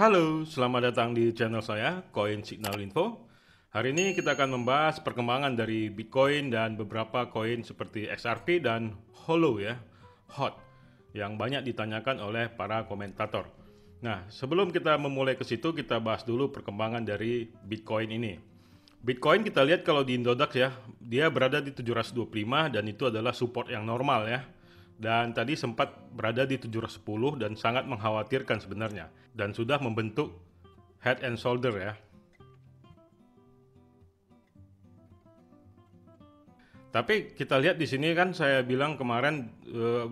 Halo, selamat datang di channel saya, Coin Signal Info. Hari ini kita akan membahas perkembangan dari Bitcoin dan beberapa koin seperti XRP dan Holo ya, HOT, yang banyak ditanyakan oleh para komentator. Nah, sebelum kita memulai ke situ, kita bahas dulu perkembangan dari Bitcoin ini. Bitcoin kita lihat kalau di Indodax ya, dia berada di 725 dan itu adalah support yang normal ya. Dan tadi sempat berada di 710 dan sangat mengkhawatirkan sebenarnya. Dan sudah membentuk head and shoulder ya. Tapi kita lihat di sini kan saya bilang kemarin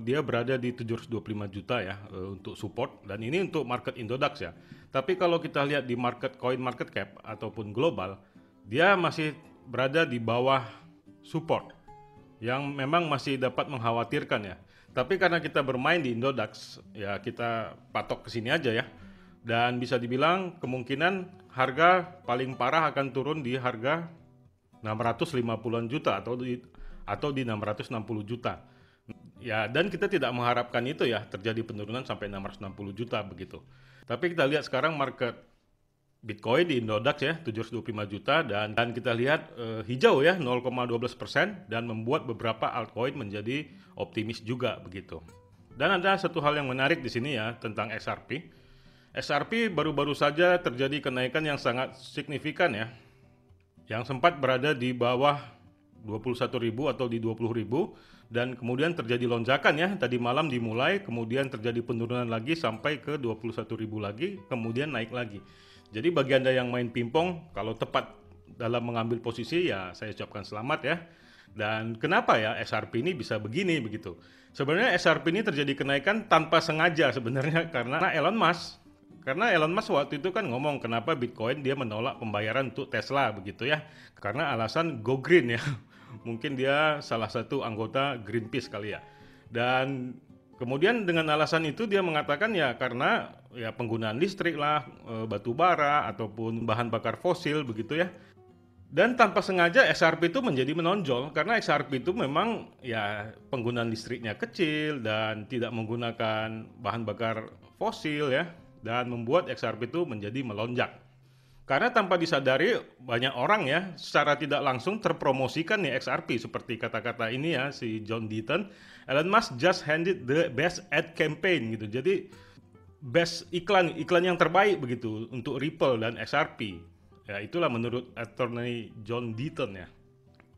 dia berada di 725 juta ya untuk support dan ini untuk market Indodax ya. Tapi kalau kita lihat di market coin market cap ataupun global, dia masih berada di bawah support yang memang masih dapat mengkhawatirkan ya. Tapi karena kita bermain di Indodax, ya kita patok ke sini aja ya. Dan bisa dibilang kemungkinan harga paling parah akan turun di harga 650-an juta atau di 660 juta. Ya, dan kita tidak mengharapkan itu ya terjadi penurunan sampai 660 juta begitu. Tapi kita lihat sekarang market Bitcoin di Indodax ya 725 juta dan kita lihat hijau ya 0,12% dan membuat beberapa altcoin menjadi optimis juga begitu. Dan ada satu hal yang menarik di sini ya tentang XRP. XRP baru-baru saja terjadi kenaikan yang sangat signifikan ya. Yang sempat berada di bawah 21.000 atau di 20.000 dan kemudian terjadi lonjakan ya. Tadi malam dimulai, kemudian terjadi penurunan lagi sampai ke 21.000 lagi, kemudian naik lagi. Jadi bagi Anda yang main pingpong, kalau tepat dalam mengambil posisi ya saya ucapkan selamat ya. Dan kenapa ya XRP ini bisa begini begitu? Sebenarnya XRP ini terjadi kenaikan tanpa sengaja sebenarnya karena Elon Musk. Karena Elon Musk waktu itu kan ngomong kenapa Bitcoin dia menolak pembayaran untuk Tesla begitu ya. Karena alasan go green ya. Mungkin dia salah satu anggota Greenpeace kali ya. Dan kemudian dengan alasan itu dia mengatakan ya karena ya penggunaan listrik lah, batu bara ataupun bahan bakar fosil begitu ya. Dan tanpa sengaja XRP itu menjadi menonjol karena XRP itu memang ya penggunaan listriknya kecil dan tidak menggunakan bahan bakar fosil ya dan membuat XRP itu menjadi melonjak. Karena tanpa disadari banyak orang ya secara tidak langsung terpromosikan nih XRP seperti kata-kata ini ya si John Deaton, Elon Musk just handed the best ad campaign gitu. Jadi best iklan yang terbaik begitu untuk Ripple dan XRP. Ya itulah menurut attorney John Deaton ya.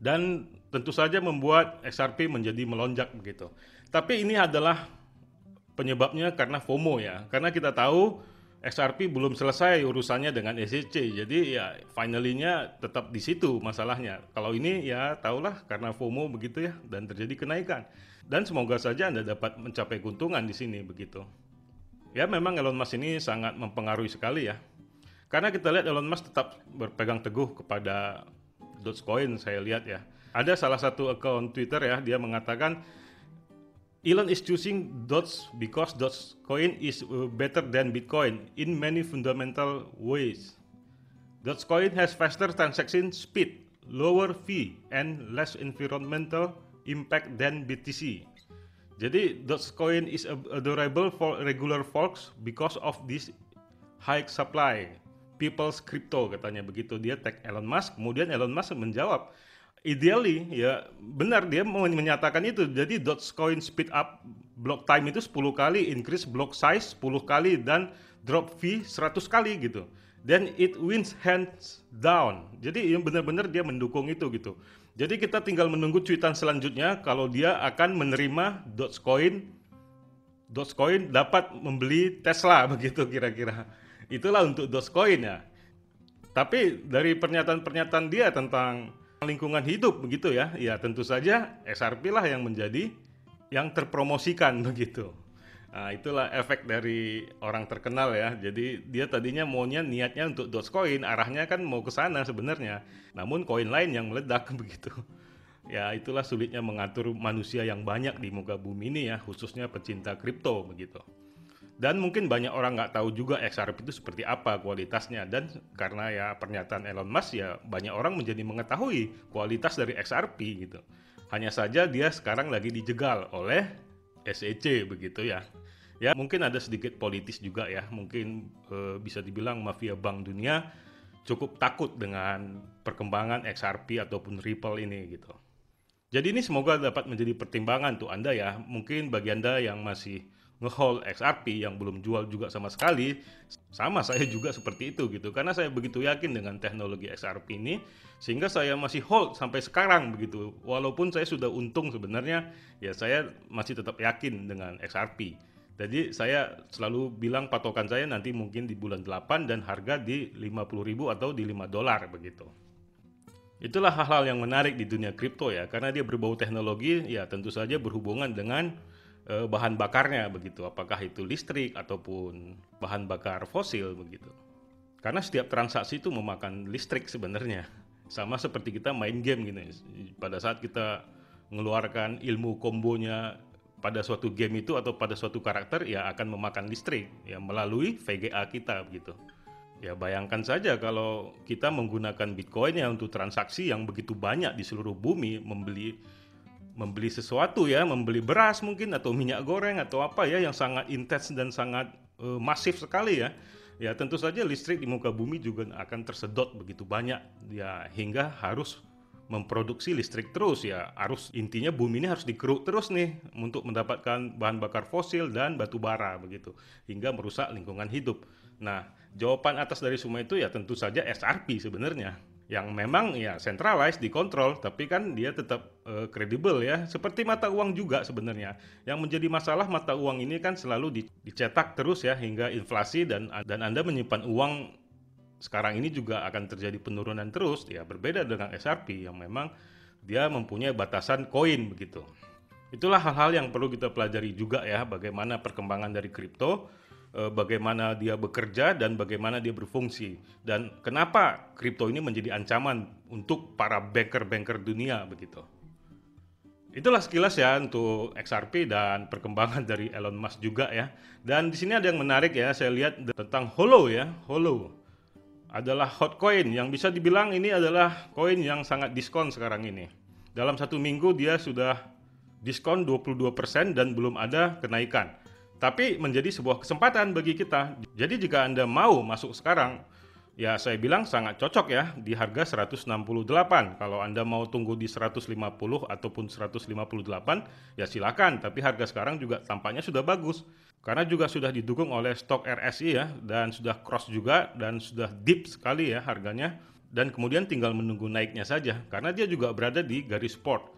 Dan tentu saja membuat XRP menjadi melonjak begitu. Tapi ini adalah penyebabnya karena FOMO ya. Karena kita tahu XRP belum selesai urusannya dengan SEC. Jadi ya finally-nya tetap di situ masalahnya. Kalau ini ya tahulah karena FOMO begitu ya dan terjadi kenaikan. Dan semoga saja Anda dapat mencapai keuntungan di sini begitu. Ya memang Elon Musk ini sangat mempengaruhi sekali ya. Karena kita lihat Elon Musk tetap berpegang teguh kepada Dogecoin saya lihat ya. Ada salah satu akun Twitter ya, dia mengatakan Elon is choosing Doge because Dogecoin is better than Bitcoin in many fundamental ways. Dogecoin has faster transaction speed, lower fee, and less environmental impact than BTC. Jadi Dogecoin is adorable for regular folks because of this high supply. People's crypto katanya begitu, dia tag Elon Musk, kemudian Elon Musk menjawab ideally ya benar dia menyatakan itu. Jadi Dogecoin speed up block time itu 10 kali, increase block size 10 kali dan drop fee 100 kali gitu. Then it wins hands down. Jadi benar-benar dia mendukung itu gitu. Jadi kita tinggal menunggu cuitan selanjutnya kalau dia akan menerima Dogecoin dapat membeli Tesla begitu kira-kira. Itulah untuk Dogecoin ya. Tapi dari pernyataan-pernyataan dia tentang lingkungan hidup begitu ya, ya tentu saja XRP lah yang menjadi yang terpromosikan begitu. Nah, itulah efek dari orang terkenal ya. Jadi dia tadinya maunya niatnya untuk Dogecoin, arahnya kan mau ke sana sebenarnya. Namun koin lain yang meledak begitu. Ya itulah sulitnya mengatur manusia yang banyak di muka bumi ini ya, khususnya pecinta kripto begitu. Dan mungkin banyak orang nggak tahu juga XRP itu seperti apa kualitasnya. Dan karena ya pernyataan Elon Musk ya banyak orang menjadi mengetahui kualitas dari XRP gitu. Hanya saja dia sekarang lagi dijegal oleh SEC begitu ya. Ya mungkin ada sedikit politis juga ya, mungkin bisa dibilang mafia bank dunia cukup takut dengan perkembangan XRP ataupun Ripple ini gitu. Jadi ini semoga dapat menjadi pertimbangan tuh Anda ya. Mungkin bagi Anda yang masih ngehold XRP yang belum jual juga sama sekali, sama saya juga seperti itu gitu. Karena saya begitu yakin dengan teknologi XRP ini, sehingga saya masih hold sampai sekarang begitu. Walaupun saya sudah untung sebenarnya, ya saya masih tetap yakin dengan XRP. Jadi saya selalu bilang patokan saya nanti mungkin di bulan 8 dan harga di 50.000 atau di $5 begitu. Itulah hal-hal yang menarik di dunia kripto ya, karena dia berbau teknologi, ya tentu saja berhubungan dengan bahan bakarnya begitu, apakah itu listrik ataupun bahan bakar fosil begitu. Karena setiap transaksi itu memakan listrik sebenarnya, sama seperti kita main game gitu. Pada saat kita mengeluarkan ilmu kombonya pada suatu game itu atau pada suatu karakter, ya akan memakan listrik ya melalui VGA kita begitu. Ya bayangkan saja kalau kita menggunakan Bitcoin ya untuk transaksi yang begitu banyak di seluruh bumi, membeli sesuatu ya, membeli beras mungkin atau minyak goreng atau apa ya yang sangat intens dan sangat masif sekali ya. Ya tentu saja listrik di muka bumi juga akan tersedot begitu banyak ya, hingga harus memproduksi listrik terus ya. Harus intinya bumi ini harus dikeruk terus nih untuk mendapatkan bahan bakar fosil dan batu bara begitu, hingga merusak lingkungan hidup. Nah, jawaban atas dari semua itu ya tentu saja XRP sebenarnya, yang memang ya centralized, dikontrol, tapi kan dia tetap kredibel ya, seperti mata uang juga sebenarnya. Yang menjadi masalah mata uang ini kan selalu dicetak terus ya hingga inflasi, dan Anda menyimpan uang sekarang ini juga akan terjadi penurunan terus ya, berbeda dengan XRP yang memang dia mempunyai batasan koin begitu. Itulah hal-hal yang perlu kita pelajari juga ya, bagaimana perkembangan dari kripto, bagaimana dia bekerja dan bagaimana dia berfungsi, dan kenapa kripto ini menjadi ancaman untuk para banker-banker dunia begitu. Itulah sekilas ya untuk XRP dan perkembangan dari Elon Musk juga ya. Dan di sini ada yang menarik ya, saya lihat tentang Holo ya. Holo adalah hot coin yang bisa dibilang ini adalah koin yang sangat diskon sekarang ini. Dalam satu minggu dia sudah diskon 22% dan belum ada kenaikan. Tapi menjadi sebuah kesempatan bagi kita. Jadi jika Anda mau masuk sekarang, ya saya bilang sangat cocok ya di harga 168. Kalau Anda mau tunggu di 150 ataupun 158, ya silakan. Tapi harga sekarang juga tampaknya sudah bagus. Karena juga sudah didukung oleh stok RSI ya, dan sudah cross juga, dan sudah deep sekali ya harganya. Dan kemudian tinggal menunggu naiknya saja, karena dia juga berada di garis support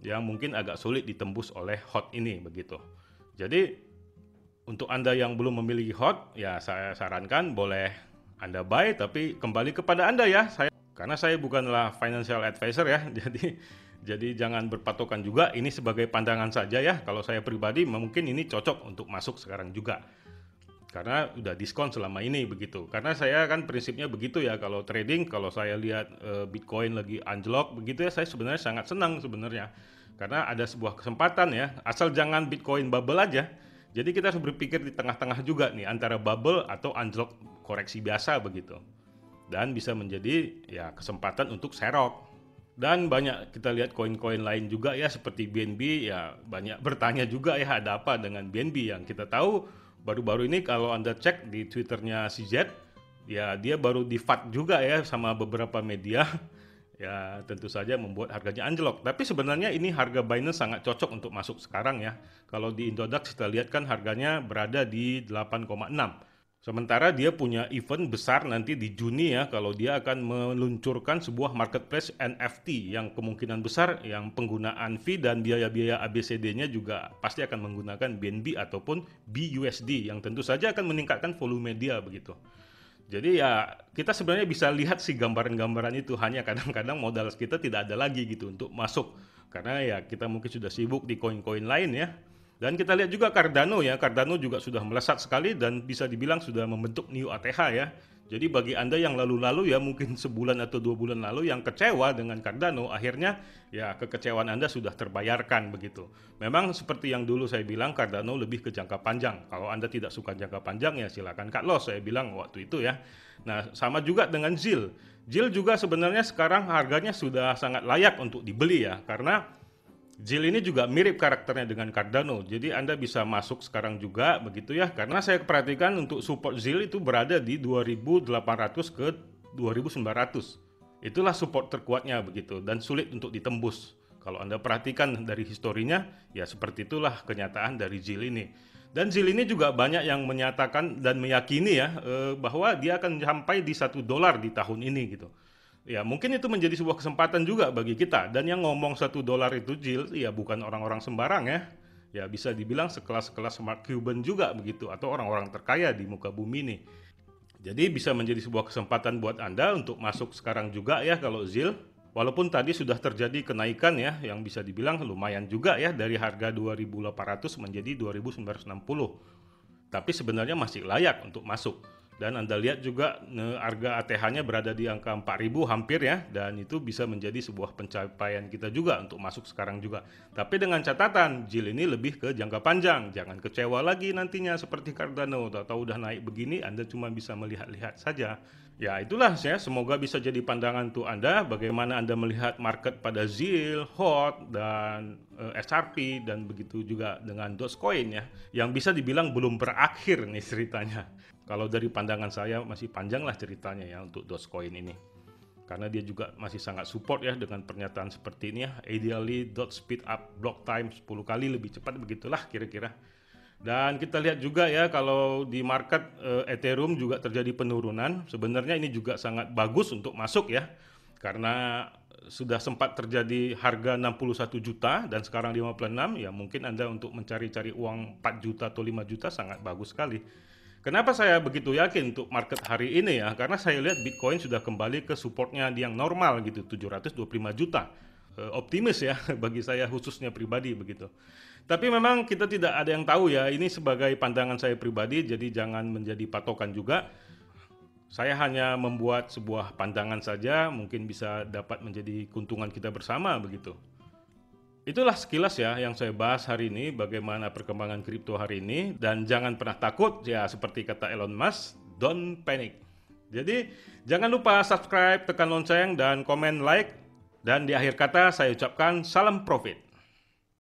yang mungkin agak sulit ditembus oleh hot ini begitu. Jadi untuk Anda yang belum memiliki hot, ya saya sarankan boleh Anda buy, tapi kembali kepada Anda ya. Karena saya bukanlah financial advisor ya, jadi jangan berpatokan juga. Ini sebagai pandangan saja ya. Kalau saya pribadi mungkin ini cocok untuk masuk sekarang juga, karena udah diskon selama ini begitu. Karena saya kan prinsipnya begitu ya, kalau trading, kalau saya lihat Bitcoin lagi anjlok begitu ya, saya sebenarnya sangat senang sebenarnya. Karena ada sebuah kesempatan ya, asal jangan Bitcoin bubble aja. Jadi kita harus berpikir di tengah-tengah juga nih, antara bubble atau anjlok koreksi biasa begitu. Dan bisa menjadi ya kesempatan untuk serok. Dan banyak kita lihat koin-koin lain juga ya, seperti BNB ya, banyak bertanya juga ya ada apa dengan BNB. Yang kita tahu baru-baru ini kalau Anda cek di Twitternya CZ, ya dia baru di-FAT juga ya sama beberapa media. Ya tentu saja membuat harganya anjlok. Tapi sebenarnya ini harga Binance sangat cocok untuk masuk sekarang ya. Kalau di Indodax kita lihat kan harganya berada di 8,6. Sementara dia punya event besar nanti di Juni ya, kalau dia akan meluncurkan sebuah marketplace NFT yang kemungkinan besar yang penggunaan fee dan biaya-biaya ABCD-nya juga pasti akan menggunakan BNB ataupun BUSD, yang tentu saja akan meningkatkan volume dia begitu. Jadi ya kita sebenarnya bisa lihat sih gambaran-gambaran itu, hanya kadang-kadang modal kita tidak ada lagi gitu untuk masuk. Karena ya kita mungkin sudah sibuk di koin-koin lain ya. Dan kita lihat juga Cardano ya, Cardano juga sudah melesat sekali dan bisa dibilang sudah membentuk new ATH ya. Jadi bagi Anda yang lalu-lalu ya, mungkin sebulan atau 2 bulan lalu yang kecewa dengan Cardano, akhirnya ya kekecewaan Anda sudah terbayarkan begitu. Memang seperti yang dulu saya bilang, Cardano lebih ke jangka panjang. Kalau Anda tidak suka jangka panjang ya silakan cut loss, saya bilang waktu itu ya. Nah sama juga dengan ZIL. ZIL juga sebenarnya sekarang harganya sudah sangat layak untuk dibeli ya, karena ZIL ini juga mirip karakternya dengan Cardano, jadi Anda bisa masuk sekarang juga begitu ya, karena saya perhatikan untuk support ZIL itu berada di 2.800 ke 2.900. Itulah support terkuatnya begitu, dan sulit untuk ditembus. Kalau Anda perhatikan dari historinya, ya seperti itulah kenyataan dari ZIL ini. Dan ZIL ini juga banyak yang menyatakan dan meyakini ya bahwa dia akan sampai di $1 di tahun ini gitu. Ya mungkin itu menjadi sebuah kesempatan juga bagi kita. Dan yang ngomong $1 itu ZIL, ya bukan orang-orang sembarang ya. Ya bisa dibilang sekelas-kelas Mark Cuban juga begitu, atau orang-orang terkaya di muka bumi ini. Jadi bisa menjadi sebuah kesempatan buat Anda untuk masuk sekarang juga ya kalau ZIL. Walaupun tadi sudah terjadi kenaikan ya, yang bisa dibilang lumayan juga ya, dari harga 2.800 menjadi 2.960. Tapi sebenarnya masih layak untuk masuk. Dan Anda lihat juga harga ATH-nya berada di angka 4.000 hampir ya, dan itu bisa menjadi sebuah pencapaian kita juga untuk masuk sekarang juga. Tapi dengan catatan, ZIL ini lebih ke jangka panjang, jangan kecewa lagi nantinya seperti Cardano, atau udah naik begini Anda cuma bisa melihat-lihat saja. Ya itulah ya, semoga bisa jadi pandangan untuk Anda bagaimana Anda melihat market pada ZIL, HOT, dan XRP, dan begitu juga dengan Dogecoin ya, yang bisa dibilang belum berakhir nih ceritanya. Kalau dari pandangan saya masih panjang lah ceritanya ya untuk Dogecoin ini. Karena dia juga masih sangat support ya dengan pernyataan seperti ini ya. Ideally speed up block time 10 kali lebih cepat, begitulah kira-kira. Dan kita lihat juga ya kalau di market Ethereum juga terjadi penurunan. Sebenarnya ini juga sangat bagus untuk masuk ya. Karena sudah sempat terjadi harga 61 juta dan sekarang 56, ya mungkin Anda untuk mencari-cari uang 4 juta atau 5 juta sangat bagus sekali. Kenapa saya begitu yakin untuk market hari ini ya? Karena saya lihat Bitcoin sudah kembali ke supportnya yang normal gitu, 725 juta. Optimis ya bagi saya khususnya pribadi begitu. Tapi memang kita tidak ada yang tahu ya, ini sebagai pandangan saya pribadi, jadi jangan menjadi patokan juga. Saya hanya membuat sebuah pandangan saja, mungkin bisa dapat menjadi keuntungan kita bersama begitu. Itulah sekilas ya yang saya bahas hari ini, bagaimana perkembangan kripto hari ini. Dan jangan pernah takut ya, seperti kata Elon Musk, don't panic. Jadi jangan lupa subscribe, tekan lonceng, dan komen like. Dan di akhir kata saya ucapkan salam profit.